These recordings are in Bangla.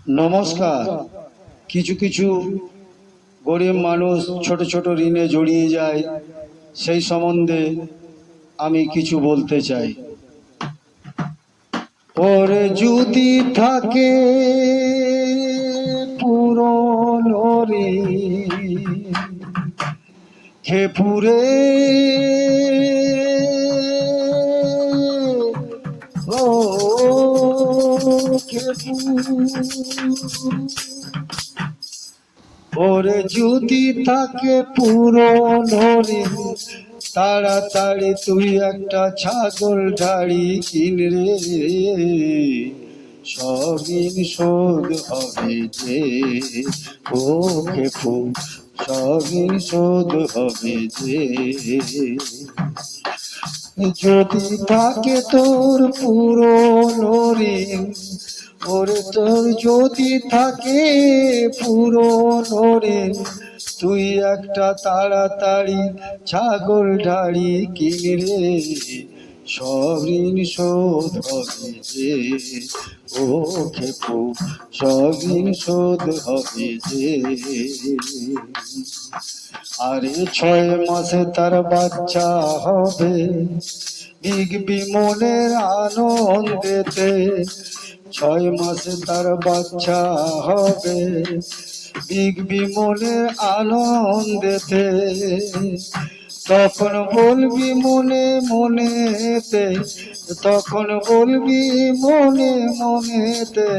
নমস্কার। কিছু কিছু গরিব মানুষ ছোট ছোট ঋণে জড়িয়ে যায়, সেই সম্বন্ধে আমি কিছু বলতে চাই। ওরে যদি থাকে পুরনো ঋণ, খেপুরে ও খেপু, ওরে যদি থাকে পুরনো ঋণ, তাড়াতাড়ি তুই একটা ছাগল ঢাড়ি কিন রে, সব ঋণ শোধ হবে যে। ও খেপু, সব ঋণ শোধ হবে যে। যদি থাকে তোর পুরনো ঋণ, ওরে তোর যদি থাকে পুরনো ঋণ, তুই একটা তাড়াতাড়ি ছাগল ঢাড়ি কিন রে, সব ঋণ শোধ হবে যে। ও খেপু, সব ঋণ শোধ হবে যে। আরে 6 মাসে তার বাচ্চা হবে, বিগ বিমনের আনন্দেতে। 6 মাসে তার বাচ্চা হবে, বিগ বিমনের আনন্দেতে। তখন বলবি মনে মনেতে, তখন বলবি মনে মনেতে,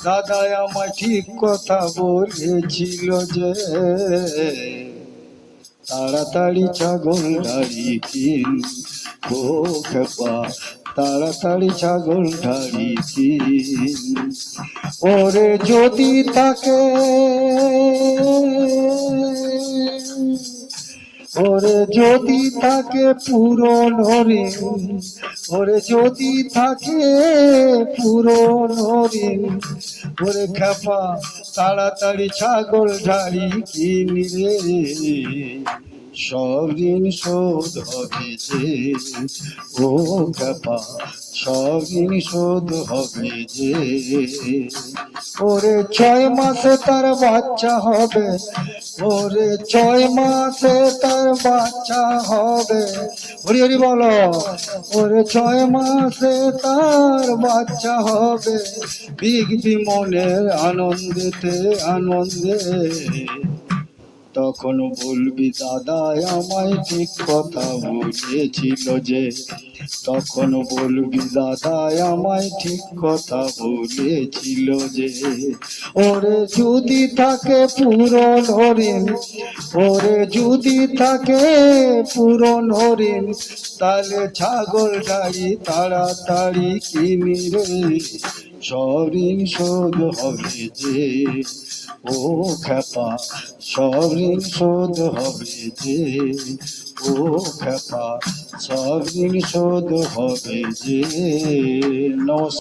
দাদা আমায় ঠিক কথা বলেছিল যে, তাড়াতাড়ি ছাগল ঢাড়ি কিন। ও খেপা, তাড়াতাড়ি ছাগল ঢাড়ি কিন। ওরে যদি থাকে, ওরে যদি থাকে পুরনো ঋণ, ওরে যদি থাকে পুরনো ঋণ, ওরে খেপা তাড়াতাড়ি ছাগল ঢাড়ি কিন রে, সব ঋণ শোধ হবে যে। ও খেপা, সব ঋণ শোধ হবে যে। ওরে 6 মাসে তার বাচ্চা হবে, ওরে 6 মাসে তার বাচ্চা হবে। হরি হরি বলো। ওরে 6 মাসে তার বাচ্চা হবে, বিগ বিমনের আনন্দেতে আনন্দে। তখন বলবি দাদা আমায় ঠিক কথা বলেছিল যে, তখন বলবি দাদা আমায় ঠিক কথা বলেছিল যে। ওরে যদি থাকে পুরনো ঋণ, ওরে যদি থাকে পুরনো ঋণ, তাহলে ছাগল ঢাড়ি তাড়াতাড়ি কিনি রে, সব ঋণ শোধ হবে যে। ও খেপা, সব ঋণ শোধ হবে যে। ও খেপা, সব ঋণ শোধ হবে যে। নমস্কার।